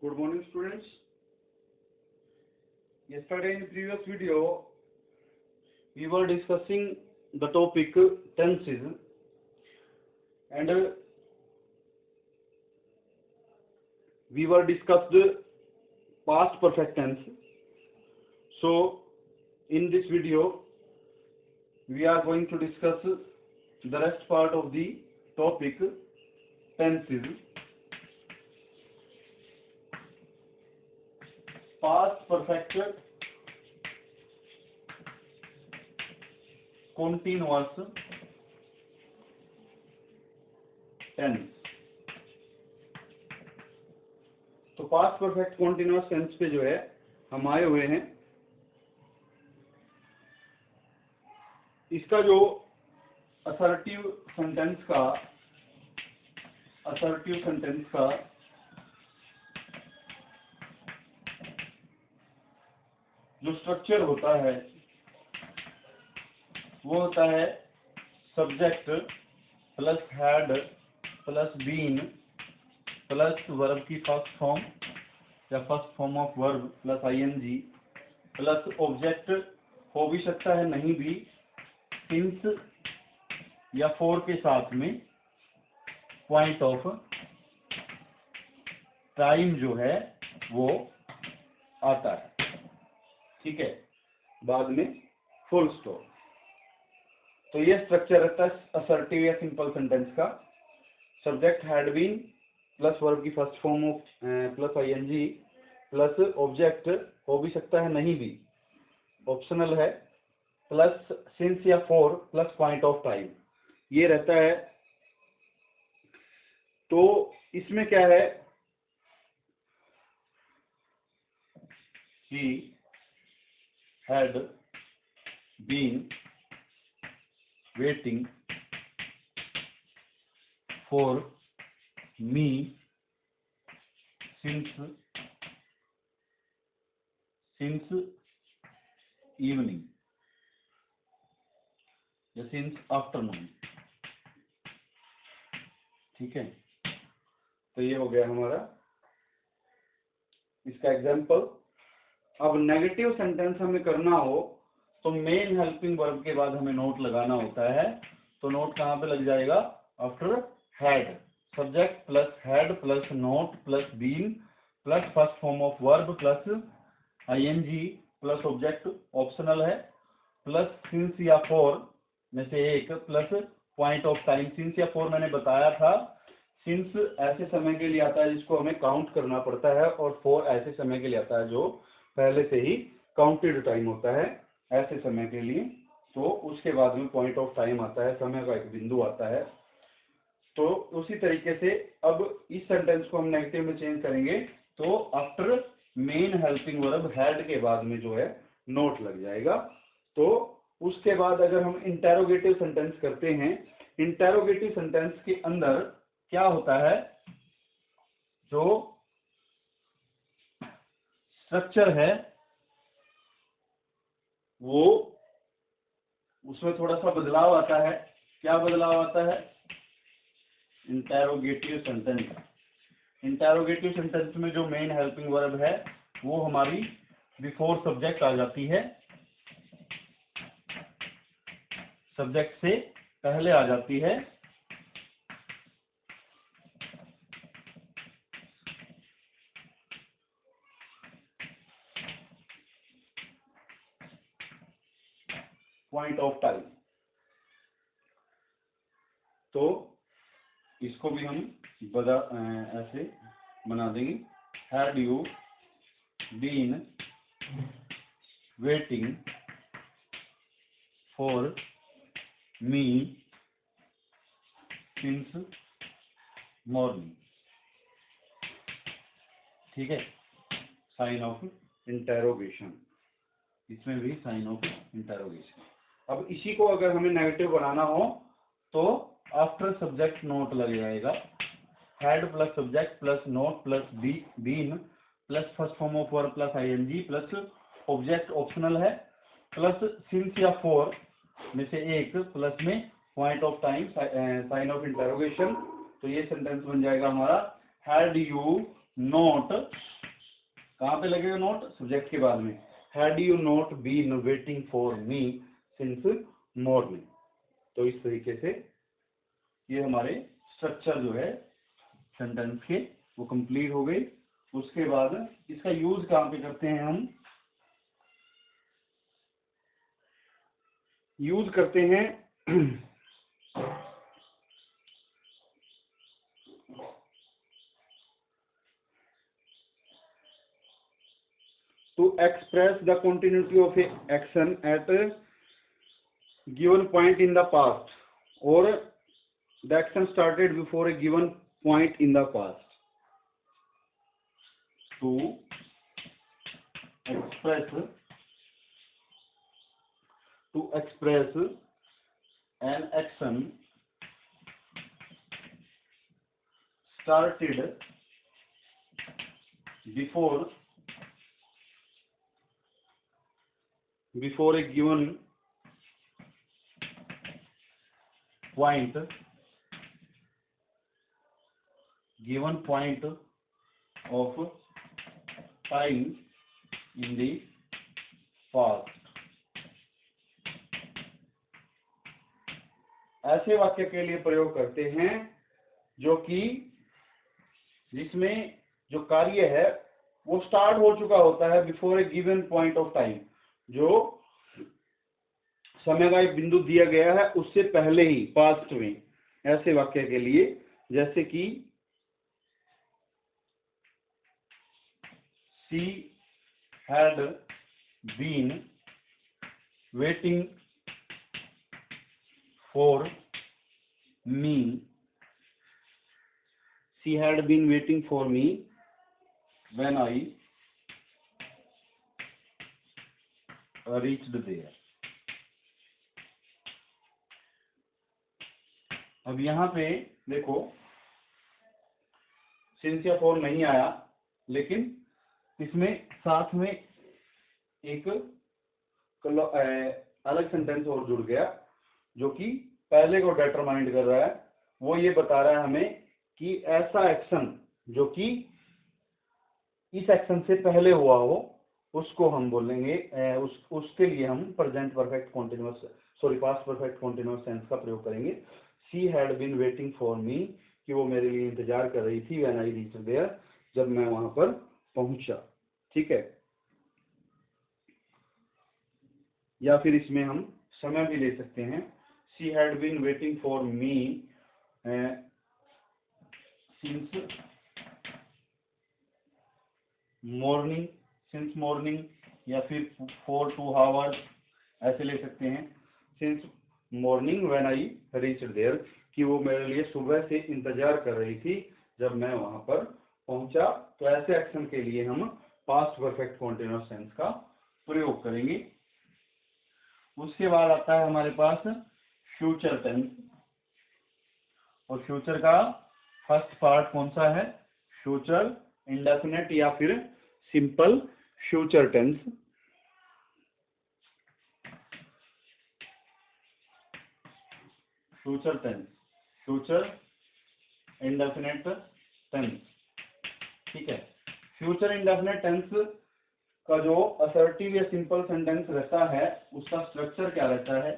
Good morning, students. Yesterday in the previous video, we were discussing the topic tenses, and we were discussed past perfect tense. So, in this video, we are going to discuss the rest part of the topic tenses. Past perfect continuous tense. तो past perfect continuous tense पे जो है हम आए हुए हैं। इसका जो असर्टिव सेंटेंस का जो स्ट्रक्चर होता है वो होता है subject plus had plus been plus verb की फर्स्ट फॉर्म या first form of verb plus ING plus object हो भी सकता है नहीं भी, सिंस या फॉर के साथ में पॉइंट ऑफ टाइम जो है वो आता है। ठीक है, बाद में फुल स्टॉप। तो ये स्ट्रक्चर रहता है असर्टिव या सिंपल सेंटेंस का। Subject had been plus verb की first form of plus ING plus object हो भी सकता है नहीं भी, ऑप्शनल है, प्लस सिंस या for plus point of time, ये रहता है। तो इसमें क्या है कि had been waiting for me since evening या since afternoon। ठीक है, तो ये हो गया हमारा इसका एग्जाम्पल। अब नेगेटिव सेंटेंस हमें करना हो तो मेन हेल्पिंग वर्ब के बाद हमें नोट लगाना होता है। तो नोट कहाँ पे लग जाएगा? After had. Subject plus had plus not plus been plus first form of verb plus ING plus object optional है, प्लस सिंस या फॉर में से एक, plus point of time. Since या फॉर मैंने बताया था, सिंस ऐसे समय के लिए आता है जिसको हमें काउंट करना पड़ता है, और फॉर ऐसे समय के लिए आता है जो पहले से ही काउंटेड टाइम होता है ऐसे समय के लिए। तो उसके बाद में पॉइंट ऑफ टाइम आता है, समय का एक बिंदु आता है। तो उसी तरीके से अब इस सेंटेंस को हम नेगेटिव में चेंज करेंगे तो after main helping verb had के बाद में जो है नोट लग जाएगा। तो उसके बाद अगर हम इंटेरोगेटिव सेंटेंस करते हैं, इंटेरोगेटिव सेंटेंस के अंदर क्या होता है, जो स्ट्रक्चर है वो उसमें थोड़ा सा बदलाव आता है। क्या बदलाव आता है? इंटेरोगेटिव सेंटेंस में जो मेन हेल्पिंग वर्ब है वो हमारी बिफोर सब्जेक्ट आ जाती है, सब्जेक्ट से पहले आ जाती है। Point of time. तो इसको भी हम ऐसे बना देंगे, had you been waiting for me since morning. ठीक है, साइन ऑफ इंटेरोगेशन, इसमें भी साइन ऑफ इंटेरोगेशन। अब इसी को अगर हमें नेगेटिव बनाना हो तो आफ्टर सब्जेक्ट नोट लग जाएगा। Had plus subject plus not plus been plus first form of verb plus ING plus object optional है, प्लस सिंस या फॉर में से एक, प्लस में point of time sign of interrogation. तो ये सेंटेंस बन जाएगा हमारा, हैड यू नॉट कहाँ पे लगेगा नोट? सब्जेक्ट के बाद में। Had you not been waiting for me since morning. तो इस तरीके से ये हमारे स्ट्रक्चर जो है सेंटेंस के वो कंप्लीट हो गई। उसके बाद इसका यूज कहाँ पे करते हैं हम? यूज करते हैं to express the continuity of a action at a given point in the past, or the action started before a given point in the past. To express an action started before a given point of time in the past। ऐसे वाक्य के लिए प्रयोग करते हैं जो कि जिसमें जो कार्य है वो स्टार्ट हो चुका होता है before A given point of time, जो समय का एक बिंदु दिया गया है उससे पहले ही, पास्ट में। ऐसे वाक्य के लिए जैसे कि she had been waiting for me, she had been waiting for me when I reached there। अब यहाँ पे देखो सिंस या फॉर नहीं आया, लेकिन इसमें साथ में एक अलग सेंटेंस और जुड़ गया जो कि पहले को डिटरमाइंड कर रहा है। वो ये बता रहा है हमें कि ऐसा एक्शन जो कि इस एक्शन से पहले हुआ हो उसको हम बोलेंगे, उसके लिए हम present perfect continuous past perfect continuous tense का प्रयोग करेंगे। She had been waiting for me, कि वो मेरे लिए इंतजार कर रही थी, व्हेन आई रीच्ड देयर, जब मैं वहां पर पहुंचा। ठीक है। या फिर इसमें हम समय भी ले सकते हैं। She had been waiting for me since morning, या फिर फॉर 2 आवर्स ऐसे ले सकते हैं। Since morning when I reached there, कि वो मेरे लिए सुबह से इंतजार कर रही थी जब मैं वहां पर पहुंचा। तो ऐसे एक्शन के लिए हम पास्ट परफेक्ट कॉन्टिन्यूअस टेंस का प्रयोग करेंगे। उसके बाद आता है हमारे पास फ्यूचर टेंस, और फ्यूचर का फर्स्ट पार्ट कौन सा है? फ्यूचर इंडेफिनिट या फिर simple future tense. Future indefinite tense. ठीक है। फ्यूचर इंडेफिनिट टेंस का जो असर्टिव या सिंपल सेंटेंस रहता है उसका स्ट्रक्चर क्या रहता है?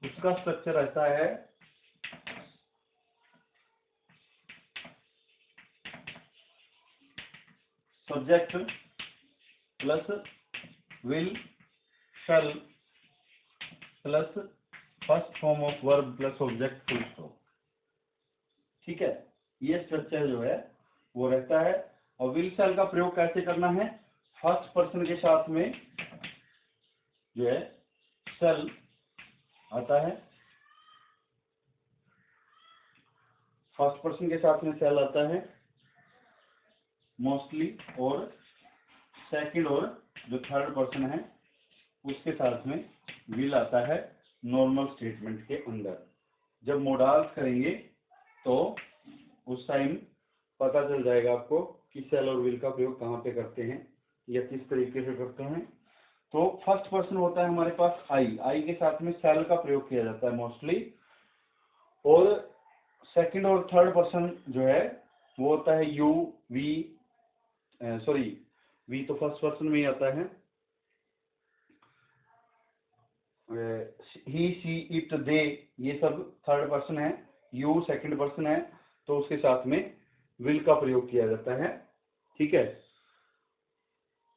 उसका स्ट्रक्चर रहता है subject plus will shell plus first form of verb plus object full stop. ठीक है। ये स्ट्रक्चर जो है वो रहता है। और विल शैल का प्रयोग कैसे करना है? फर्स्ट पर्सन के साथ में जो है शैल आता है, फर्स्ट पर्सन के साथ में शैल आता है मोस्टली, और सेकंड और जो थर्ड पर्सन है उसके साथ में विल आता है नॉर्मल स्टेटमेंट के अंदर। जब मोडाल्स करेंगे तो उस टाइम पता चल जाएगा आपको कि शैल और विल का प्रयोग कहाँ पे करते हैं या किस तरीके से करते हैं। तो फर्स्ट पर्सन होता है हमारे पास आई के साथ में शैल का प्रयोग किया जाता है मोस्टली, और सेकंड और थर्ड पर्सन जो है वो होता है यू वी, सॉरी वी तो फर्स्ट पर्सन में ही आता है, ही सी इट दे ये सब थर्ड पर्सन है, यू सेकंड पर्सन है, तो उसके साथ में विल का प्रयोग किया जाता है। ठीक है,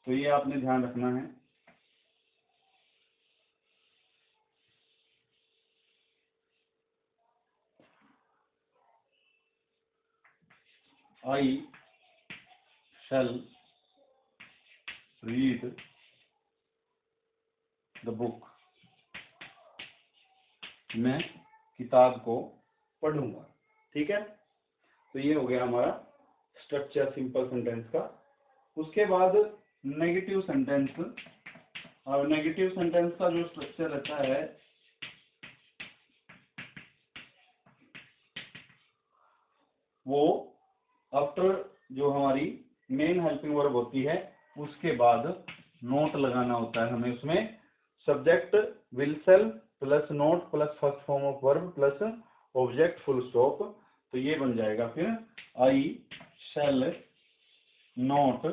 तो ये आपने ध्यान रखना है। आई शैल रीड द बुक, मैं किताब को पढ़ूंगा। ठीक है, तो ये हो गया हमारा स्ट्रक्चर सिंपल सेंटेंस का। उसके बाद नेगेटिव सेंटेंस। और नेगेटिव सेंटेंस का जो स्ट्रक्चर रहता है वो आफ्टर जो हमारी मेन हेल्पिंग वर्ब होती है उसके बाद नोट लगाना होता है हमें। उसमें subject will shell plus not plus first form of verb plus object full stop, तो ये बन जाएगा फिर आई शैल नोट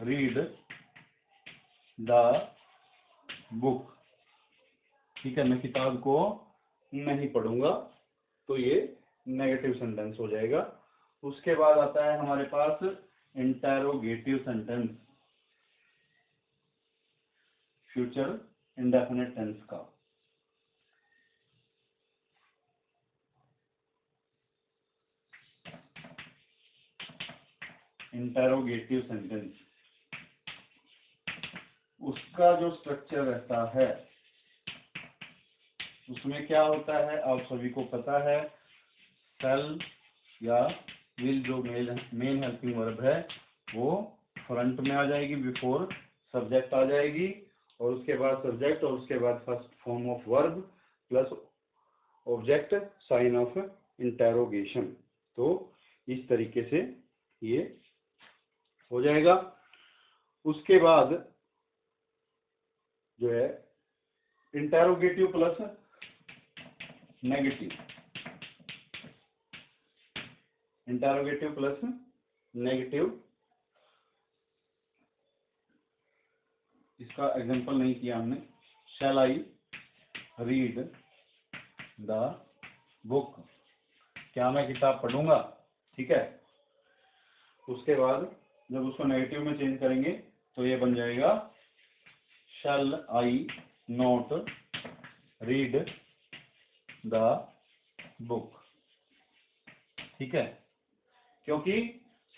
रीड द बुक। ठीक है, मैं किताब को नहीं पढ़ूंगा, तो ये नेगेटिव सेंटेंस हो जाएगा। उसके बाद आता है हमारे पास interrogative sentence, future indefinite tense का। इंटेरोगेटिव सेंटेंस, उसका जो स्ट्रक्चर रहता है उसमें क्या होता है आप सभी को पता है, शेल या विल जो मेन हेल्पिंग वर्ब है वो फ्रंट में आ जाएगी, बिफोर सब्जेक्ट आ जाएगी, और उसके बाद सब्जेक्ट और उसके बाद first form of verb plus object sign of interrogation. तो इस तरीके से ये हो जाएगा। उसके बाद जो है interrogative plus negative, interrogative plus negative, इसका एग्जांपल नहीं किया हमने। शैल आई रीड द बुक, क्या मैं किताब पढ़ूंगा। ठीक है, उसके बाद जब उसको नेगेटिव में चेंज करेंगे तो ये बन जाएगा शैल आई नॉट रीड द बुक। ठीक है, क्योंकि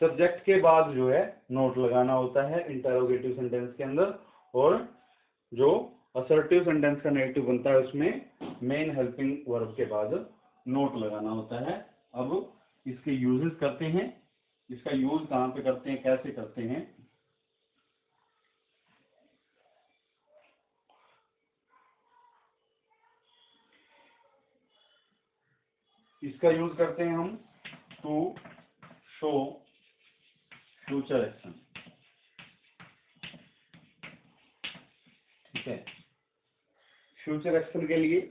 सब्जेक्ट के बाद जो है नोट लगाना होता है इंटरोगेटिव सेंटेंस के अंदर, और जो असर्टिव सेंटेंस का नेगेटिव बनता है उसमें मेन हेल्पिंग वर्ब के बाद नोट लगाना होता है। अब इसके यूजेस करते हैं, इसका यूज कहाँ पे करते हैं, कैसे करते हैं। इसका यूज करते हैं हम टू शो फ्यूचर एक्शन। ठीक है, फ्यूचर एक्शन के लिए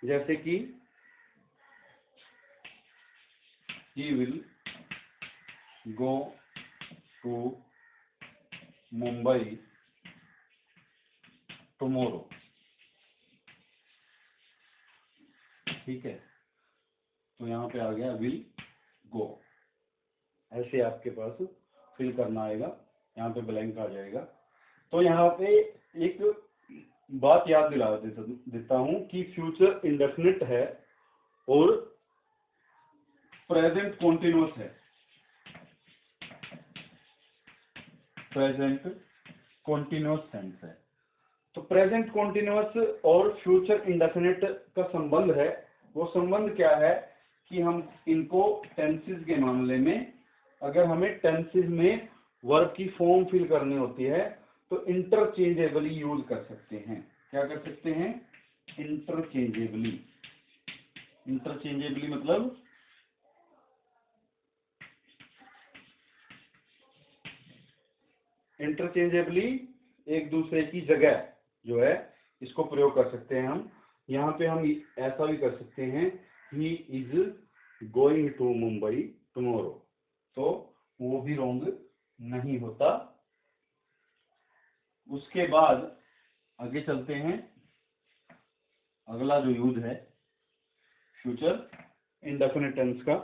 जैसे कि he will go to Mumbai tomorrow. ठीक है, तो यहाँ पे आ गया विल गो, ऐसे आपके पास फिल करना आएगा, यहाँ पे ब्लैंक आ जाएगा। तो यहाँ पे एक बात याद दिला देता हूँ कि फ्यूचर इंडेफिनिट है और प्रेजेंट कॉन्टिन्यूअस है। प्रेजेंट कॉन्टिन्यूअस टेंस है, तो प्रेजेंट कॉन्टिन्यूअस और फ्यूचर इंडेफिनिट का संबंध है। वो संबंध क्या है कि हम इनको टेंसेस के मामले में, अगर हमें टेंसेस में वर्ब की फॉर्म फिल करनी होती है तो इंटरचेंजेबली यूज कर सकते हैं। क्या कर सकते हैं, इंटरचेंजेबली। इंटरचेंजेबली मतलब इंटरचेंजेबली एक दूसरे की जगह जो है इसको प्रयोग कर सकते हैं हम। यहाँ पे हम ऐसा भी कर सकते हैं, he is going to Mumbai tomorrow, तो वो भी रॉन्ग नहीं होता। उसके बाद आगे चलते हैं, अगला जो यूज है फ्यूचर इंडेफिनिट टेंस का।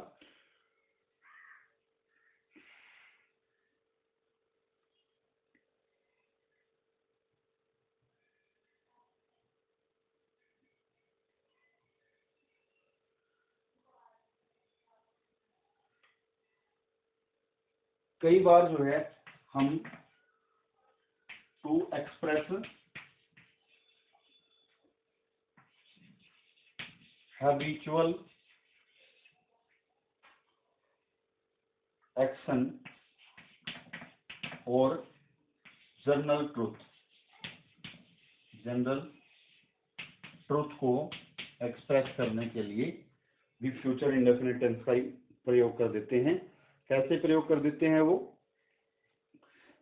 कई बार जो है हम टू एक्सप्रेस हैबिचुअल एक्शन और जनरल ट्रुथ को एक्सप्रेस करने के लिए भी फ्यूचर इंडेफिनिट टेंस का प्रयोग कर देते हैं। कैसे प्रयोग कर देते हैं वो,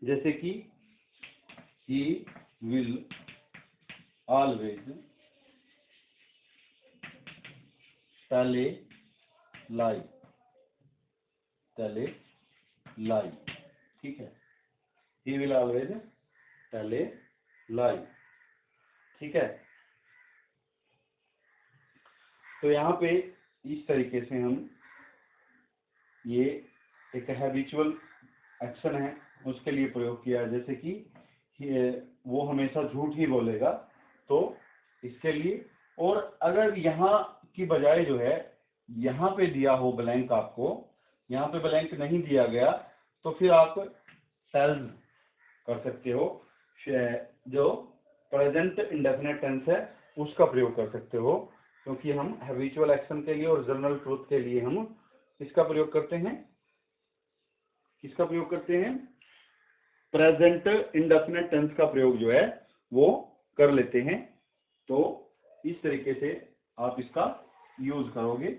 जैसे कि he will always tell a lie, ठीक है, he will always tell a lie, ठीक है। तो यहाँ पे इस तरीके से हम ये एक हैबिचुअल एक्शन है उसके लिए प्रयोग किया है, जैसे कि वो हमेशा झूठ ही बोलेगा, तो इसके लिए। और अगर यहाँ की बजाय जो है यहाँ पे दिया हो ब्लैंक, आपको यहाँ पे ब्लैंक नहीं दिया गया, तो फिर आप टेल्स कर सकते हो, जो प्रेजेंट इंडेफिनिट टेंस है उसका प्रयोग कर सकते हो, क्योंकि हम हैबिचुअल एक्शन के लिए और जनरल ट्रुथ के लिए हम किसका प्रयोग करते हैं, प्रेजेंट इंडेफिनिट टेंस का प्रयोग जो है वो कर लेते हैं। तो इस तरीके से आप इसका यूज करोगे।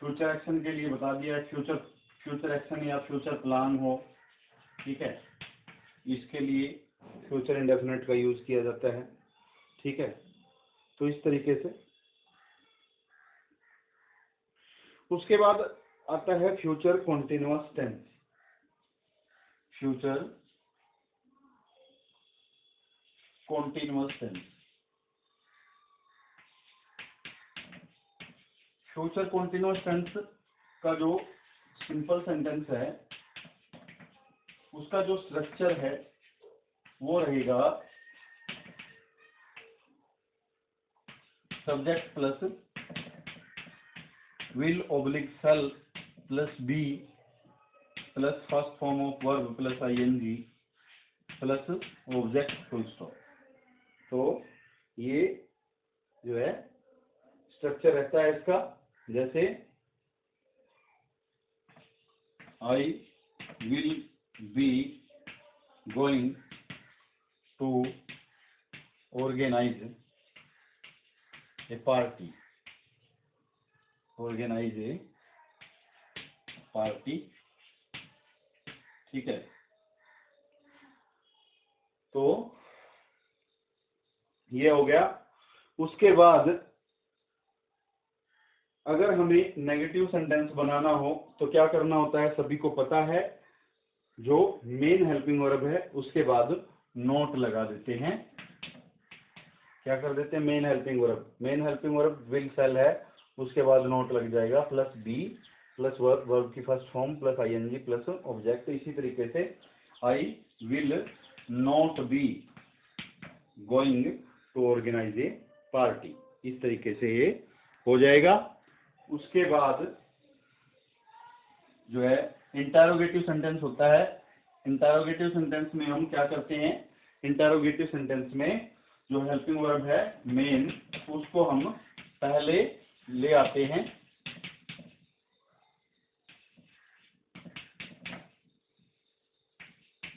फ्यूचर एक्शन के लिए बता दिया, फ्यूचर एक्शन या फ्यूचर प्लान हो, ठीक है, इसके लिए फ्यूचर इंडेफिनिट का यूज किया जाता है, ठीक है। तो इस तरीके से उसके बाद आता है future continuous tense. Future continuous tense, future continuous tense का जो सिंपल सेंटेंस है उसका जो स्ट्रक्चर है वो रहेगा subject plus will oblique shall plus be plus first form of verb plus ING plus object full stop. तो ये जो है स्ट्रक्चर रहता है इसका, जैसे I will be going to organise a party, ठीक है। तो ये हो गया। उसके बाद अगर हमें नेगेटिव सेंटेंस बनाना हो तो क्या करना होता है, सभी को पता है, जो मेन हेल्पिंग वर्ब है उसके बाद नोट लगा देते हैं। क्या कर देते हैं, main helping verb will shall है, उसके बाद नोट लग जाएगा प्लस बी प्लस वर्ब की first form plus ING plus object. इसी तरीके से I will not be going to organise a party, इस तरीके से ये हो जाएगा। उसके बाद जो है इंटरोगेटिव सेंटेंस होता है। इंटरोगेटिव सेंटेंस में हम क्या करते हैं, इंटरोगेटिव सेंटेंस में जो हेल्पिंग वर्ब है मेन, उसको हम पहले ले आते हैं